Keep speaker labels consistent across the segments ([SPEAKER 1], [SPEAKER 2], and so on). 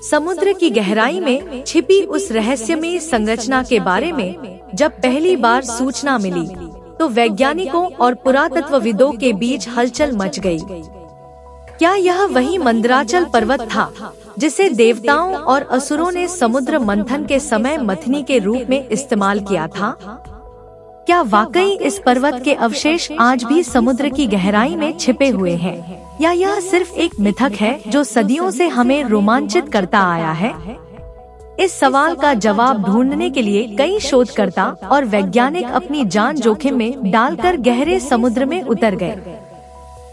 [SPEAKER 1] समुद्र की गहराई में छिपी उस रहस्यमयी संरचना के बारे में जब पहली बार सूचना मिली तो वैज्ञानिकों और पुरातत्वविदों के बीच हलचल मच गई। क्या यह वही मंदराचल पर्वत था जिसे देवताओं और असुरों ने समुद्र मंथन के समय मथनी के रूप में इस्तेमाल किया था? क्या वाकई इस पर्वत के अवशेष आज भी समुद्र की गहराई में छिपे हुए हैं, या यह सिर्फ एक मिथक है जो सदियों से हमें रोमांचित करता आया है? इस सवाल का जवाब ढूंढने के लिए कई शोधकर्ता और वैज्ञानिक अपनी जान जोखिम में डालकर गहरे समुद्र में उतर गए।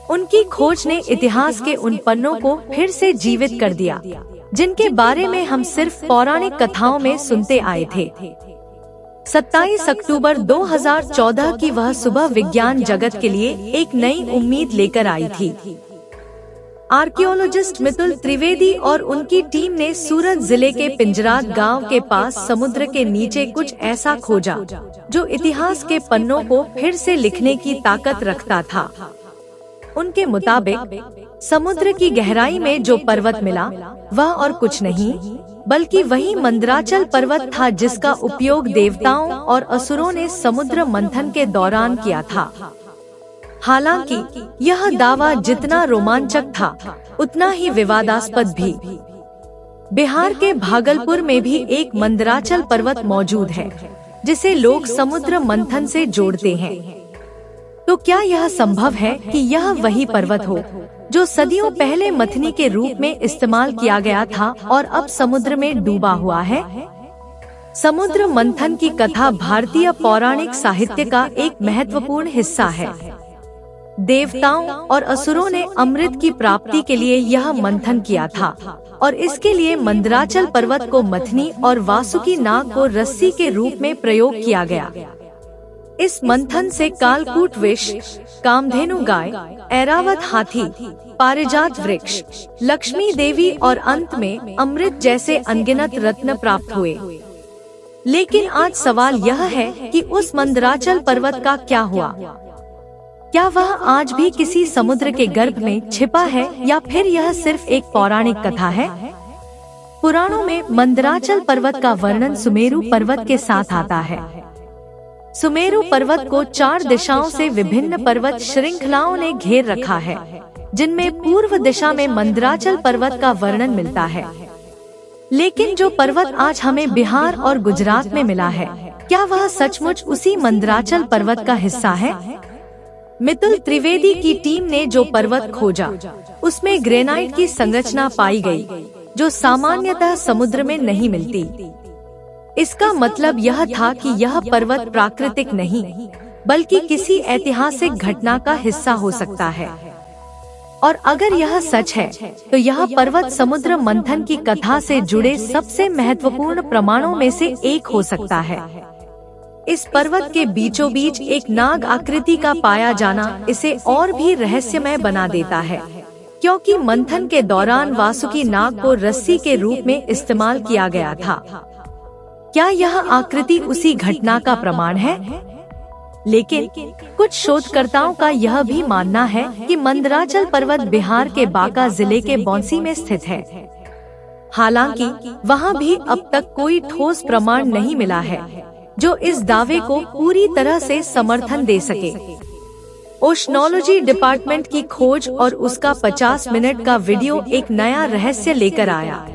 [SPEAKER 1] उनकी खोज ने इतिहास के उन पन्नों को फिर से जीवित कर दिया जिनके बारे में हम सिर्फ पौराणिक कथाओं में सुनते आए थे। 27 अक्टूबर 2014 की वह सुबह विज्ञान जगत के लिए एक नई उम्मीद लेकर आई थी। आर्कियोलॉजिस्ट मितुल त्रिवेदी और उनकी टीम ने सूरत जिले के पिंजरात गांव के पास समुद्र के नीचे कुछ ऐसा खोजा जो इतिहास के पन्नों को फिर से लिखने की ताकत रखता था। उनके मुताबिक समुद्र की गहराई में जो पर्वत मिला वह और कुछ नहीं बल्कि वही मंदराचल पर्वत था जिसका उपयोग देवताओं और असुरों ने समुद्र मंथन के दौरान किया था। हालांकि यह दावा जितना रोमांचक था उतना ही विवादास्पद भी। बिहार के भागलपुर में भी एक मंदराचल पर्वत मौजूद है जिसे लोग समुद्र मंथन से जोड़ते हैं। तो क्या यह संभव है कि यह वही पर्वत हो जो सदियों पहले मथनी के रूप में इस्तेमाल किया गया था और अब समुद्र में डूबा हुआ है? समुद्र मंथन की कथा भारतीय पौराणिक साहित्य का एक महत्वपूर्ण हिस्सा है। देवताओं और असुरों ने अमृत की प्राप्ति के लिए यह मंथन किया था और इसके लिए मंदराचल पर्वत को मथनी और वासुकी नाग को रस्सी के रूप में प्रयोग किया गया। इस मंथन से कालकूट विष, कामधेनु गाय, ऐरावत हाथी, पारिजात वृक्ष, लक्ष्मी देवी और अंत में अमृत जैसे अनगिनत रत्न प्राप्त हुए। लेकिन आज सवाल यह है कि उस मंदराचल पर्वत का क्या हुआ? क्या वह आज भी किसी समुद्र के गर्भ में छिपा है या फिर यह सिर्फ एक पौराणिक कथा है? पुराणों में मंदराचल पर्वत का वर्णन सुमेरु पर्वत के साथ आता है। सुमेरु पर्वत को 4 दिशाओं से विभिन्न पर्वत श्रृंखलाओं ने घेर रखा है, जिनमें पूर्व दिशा में मंदराचल पर्वत का वर्णन मिलता है। लेकिन जो पर्वत आज हमें बिहार और गुजरात में मिला है, क्या वह सचमुच उसी मंदराचल पर्वत का हिस्सा है? मितुल त्रिवेदी की टीम ने जो पर्वत खोजा, उसमें ग्रेनाइट की संरचना पाई गई, जो सामान्यतः समुद्र में नहीं मिलती। इसका मतलब यह था कि यह पर्वत प्राकृतिक नहीं, बल्कि किसी ऐतिहासिक घटना का हिस्सा हो सकता है। और अगर यह सच है, तो यह पर्वत समुद्र मंथन की कथा से जुड़े सबसे महत्वपूर्ण प्रमाणों में से एक हो सकता है। इस पर्वत के बीचों बीच एक नाग आकृति का पाया जाना इसे और भी रहस्यमय बना देता है, क्योंकि मंथन के दौरान वासुकी नाग को रस्सी के रूप में इस्तेमाल किया गया था। क्या यह आकृति उसी घटना का प्रमाण है? लेकिन कुछ शोधकर्ताओं का यह भी मानना है कि मंदराचल पर्वत बिहार के बांका जिले के बौंसी में स्थित है। हालांकि वहां भी अब तक कोई ठोस प्रमाण नहीं मिला है जो इस दावे को पूरी तरह से समर्थन दे सके। ओशनोलॉजी डिपार्टमेंट की खोज और उसका 50 मिनट का वीडियो एक नया रहस्य लेकर आया।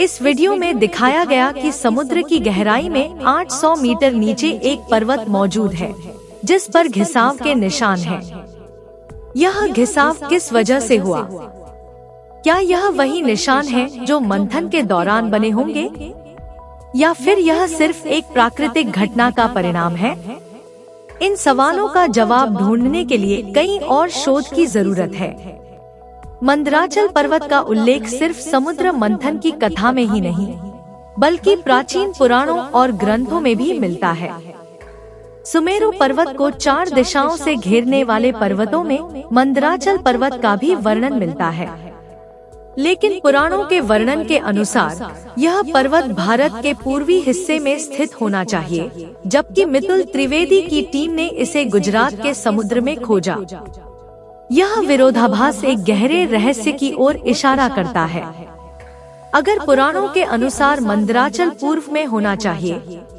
[SPEAKER 1] इस वीडियो में दिखाया गया कि समुद्र की गहराई में 800 मीटर नीचे एक पर्वत मौजूद है, जिस पर घिसाव के निशान हैं। यह घिसाव किस वजह से हुआ? क्या यह वही निशान है जो मंथन के दौरान बने होंगे, या फिर यह सिर्फ एक प्राकृतिक घटना का परिणाम है? इन सवालों का जवाब ढूंढने के लिए कई और शोध की जरूरत है। मंदराचल पर्वत का उल्लेख सिर्फ समुद्र मंथन की कथा में ही नहीं, बल्कि प्राचीन पुराणों और ग्रंथों में भी मिलता है। सुमेरु पर्वत को 4 दिशाओं से घेरने वाले पर्वतों में मंदराचल पर्वत का भी वर्णन मिलता है। लेकिन पुराणों के वर्णन के अनुसार यह पर्वत भारत के पूर्वी हिस्से में स्थित होना चाहिए, जबकि मितुल त्रिवेदी की टीम ने इसे गुजरात के समुद्र में खोजा। यह विरोधाभास एक गहरे रहस्य की ओर इशारा करता है। अगर पुराणों के अनुसार मंदराचल पूर्व में होना चाहिए,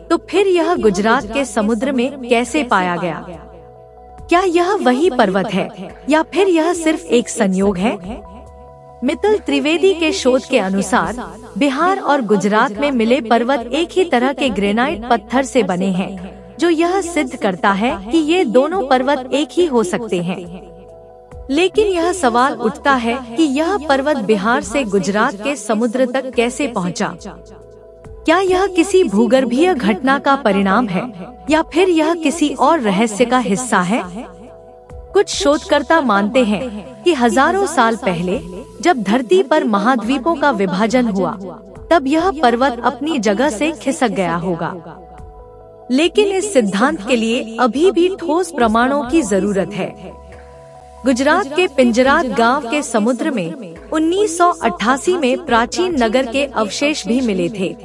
[SPEAKER 1] तो फिर यह गुजरात के समुद्र में कैसे पाया गया? क्या यह वही पर्वत है या फिर यह सिर्फ एक संयोग है? मित्तल त्रिवेदी के शोध के अनुसार बिहार और गुजरात में मिले पर्वत एक ही तरह के ग्रेनाइट पत्थर से बने हैं, जो यह सिद्ध करता है कि ये दोनों पर्वत एक ही हो सकते हैं। लेकिन यह सवाल उठता है कि यह पर्वत बिहार से गुजरात के समुद्र तक कैसे पहुंचा? क्या यह किसी भूगर्भीय घटना का परिणाम है या फिर यह किसी और रहस्य का हिस्सा है? कुछ शोधकर्ता मानते हैं कि हजारों साल पहले जब धरती पर महाद्वीपों का विभाजन हुआ, तब यह पर्वत अपनी जगह से खिसक गया होगा। लेकिन इस सिद्धांत के लिए अभी भी ठोस प्रमाणों की जरूरत है। गुजरात के पिंजरात गांव के समुद्र में 1988 में प्राचीन नगर के अवशेष भी मिले थे।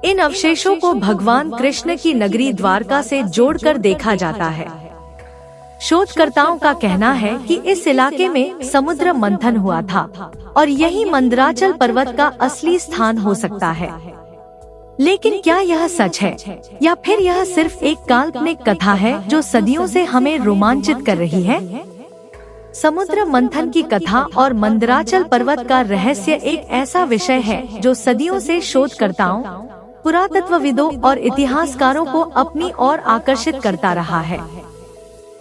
[SPEAKER 1] इन अवशेषों को भगवान कृष्ण की नगरी द्वारका से जोड़कर देखा जाता है। शोधकर्ताओं का कहना है कि इस इलाके में समुद्र मंथन हुआ था और यही मंदराचल पर्वत का असली स्थान हो सकता है। लेकिन क्या यह सच है या फिर यह सिर्फ एक काल्पनिक कथा है जो सदियों से हमें रोमांचित कर रही है? समुद्र मंथन की कथा और मंदराचल पर्वत का रहस्य एक ऐसा विषय है जो सदियों से शोधकर्ताओं, पुरातत्वविदों और इतिहासकारों को अपनी ओर आकर्षित करता रहा है।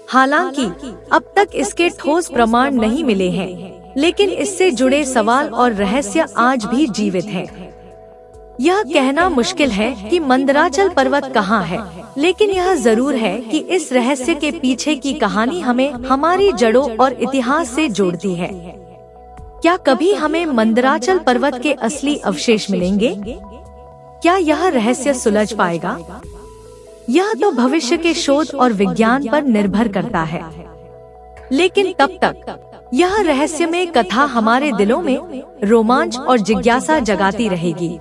[SPEAKER 1] हालांकि अब तक इसके ठोस प्रमाण नहीं मिले हैं, लेकिन इससे जुड़े सवाल और रहस्य आज भी जीवित हैं। यह कहना मुश्किल है कि मंदराचल पर्वत कहाँ है, लेकिन यह जरूर है कि इस रहस्य के पीछे की कहानी हमें हमारी जड़ों और इतिहास से जोड़ती है। क्या कभी हमें मंदराचल पर्वत के असली अवशेष मिलेंगे? क्या यह रहस्य सुलझ पाएगा? यह तो भविष्य के शोध और विज्ञान पर निर्भर करता है। लेकिन तब तक यह रहस्यमय कथा हमारे दिलों में रोमांच और जिज्ञासा जगाती रहेगी।